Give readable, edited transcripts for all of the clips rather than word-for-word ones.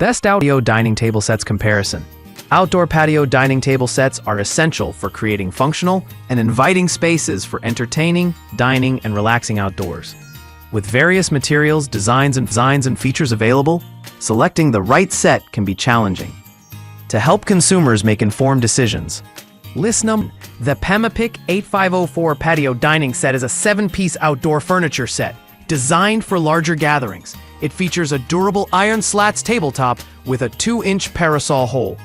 Best outdoor dining table sets comparison. Outdoor patio dining table sets are essential for creating functional and inviting spaces for entertaining, dining, and relaxing outdoors. With various materials, designs, and features available, selecting the right set can be challenging. To help consumers make informed decisions, list number. The Pemopic 8504 Patio Dining Set is a 7-piece outdoor furniture set designed for larger gatherings. It features a durable iron slats tabletop with a 2-inch parasol hole,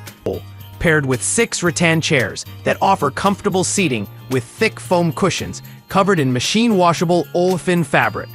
paired with 6 rattan chairs that offer comfortable seating with thick foam cushions covered in machine-washable olefin fabric.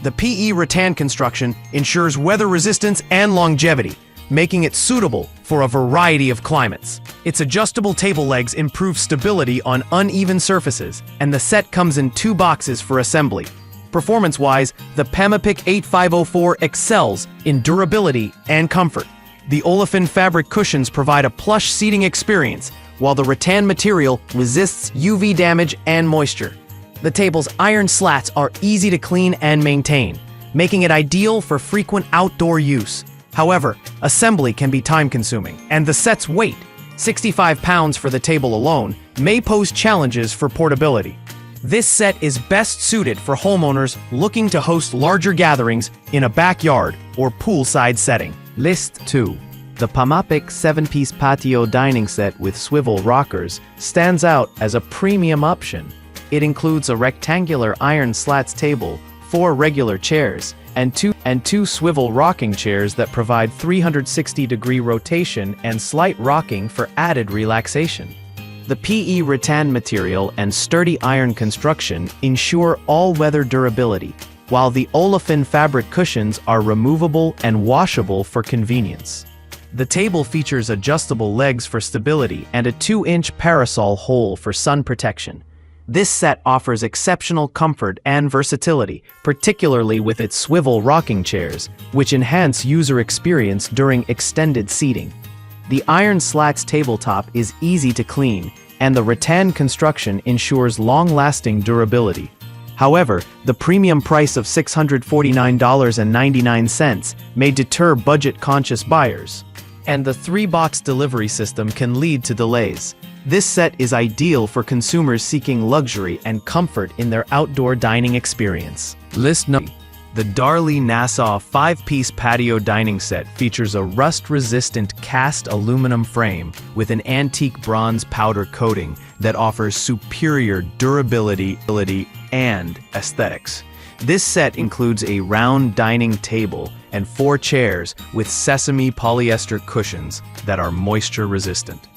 The PE rattan construction ensures weather resistance and longevity, making it suitable for a variety of climates. Its adjustable table legs improve stability on uneven surfaces, and the set comes in 2 boxes for assembly. Performance-wise, the Pemopic 8504 excels in durability and comfort. The olefin fabric cushions provide a plush seating experience, while the rattan material resists UV damage and moisture. The table's iron slats are easy to clean and maintain, making it ideal for frequent outdoor use. However, assembly can be time-consuming, and the set's weight, 65 pounds for the table alone, may pose challenges for portability. This set is best suited for homeowners looking to host larger gatherings in a backyard or poolside setting. List 2. The Palmapeic 7-piece patio dining set with swivel rockers stands out as a premium option. It includes a rectangular iron slats table, 4 regular chairs, and two swivel rocking chairs that provide 360-degree rotation and slight rocking for added relaxation. The PE rattan material and sturdy iron construction ensure all-weather durability, while the olefin fabric cushions are removable and washable for convenience. The table features adjustable legs for stability and a 2-inch parasol hole for sun protection. This set offers exceptional comfort and versatility, particularly with its swivel rocking chairs, which enhance user experience during extended seating. The iron slats tabletop is easy to clean, and the rattan construction ensures long-lasting durability. However, the premium price of $649.99 may deter budget-conscious buyers, and the 3-box delivery system can lead to delays. This set is ideal for consumers seeking luxury and comfort in their outdoor dining experience. List number. The Darley Nassau 5-piece patio dining set features a rust-resistant cast aluminum frame with an antique bronze powder coating that offers superior durability and aesthetics. This set includes a round dining table and 4 chairs with sesame polyester cushions that are moisture-resistant.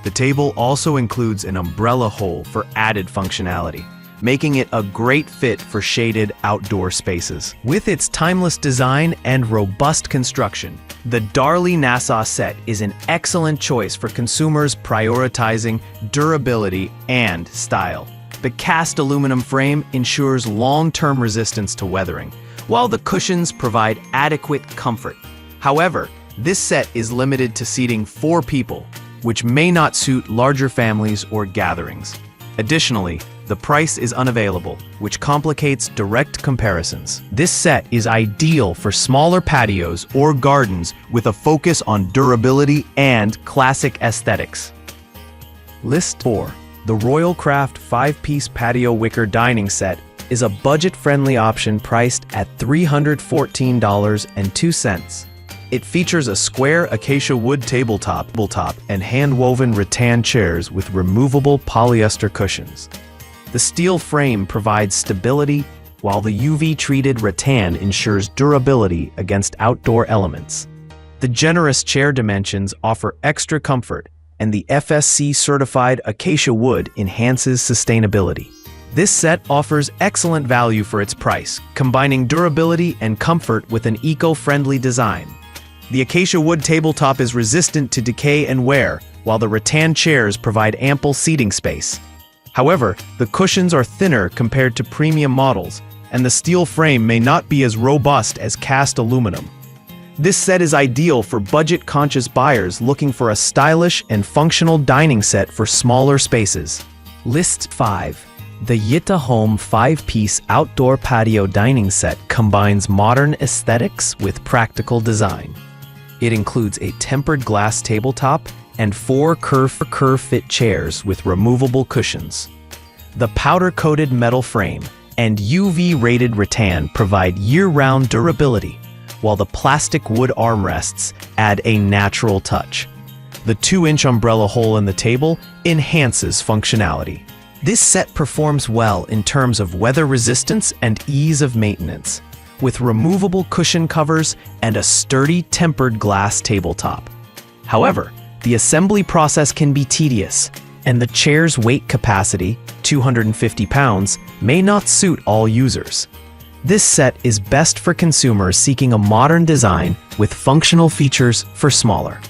The table also includes an umbrella hole for added functionality, making it a great fit for shaded outdoor spaces. With its timeless design and robust construction, the Darley Nassau set is an excellent choice for consumers prioritizing durability and style. The cast aluminum frame ensures long-term resistance to weathering, while the cushions provide adequate comfort. However, this set is limited to seating 4 people, which may not suit larger families or gatherings. Additionally, the price is unavailable, which complicates direct comparisons. This set is ideal for smaller patios or gardens with a focus on durability and classic aesthetics. List 4. The Royal Craft 5-piece patio wicker dining set is a budget-friendly option priced at $314.02. It features a square acacia wood tabletop and hand-woven rattan chairs with removable polyester cushions. The steel frame provides stability, while the UV-treated rattan ensures durability against outdoor elements. The generous chair dimensions offer extra comfort, and the FSC-certified acacia wood enhances sustainability. This set offers excellent value for its price, combining durability and comfort with an eco-friendly design. The acacia wood tabletop is resistant to decay and wear, while the rattan chairs provide ample seating space. However, the cushions are thinner compared to premium models, and the steel frame may not be as robust as cast aluminum. This set is ideal for budget-conscious buyers looking for a stylish and functional dining set for smaller spaces. List 5. The Yeta Home 5-piece outdoor patio dining set combines modern aesthetics with practical design. It includes a tempered glass tabletop and 4 curve-fit chairs with removable cushions. The powder-coated metal frame and UV-rated rattan provide year-round durability, while the plastic wood armrests add a natural touch. The 2-inch umbrella hole in the table enhances functionality. This set performs well in terms of weather resistance and ease of maintenance, with removable cushion covers and a sturdy tempered glass tabletop. However, the assembly process can be tedious, and the chair's weight capacity, 250 pounds, may not suit all users. This set is best for consumers seeking a modern design with functional features for smaller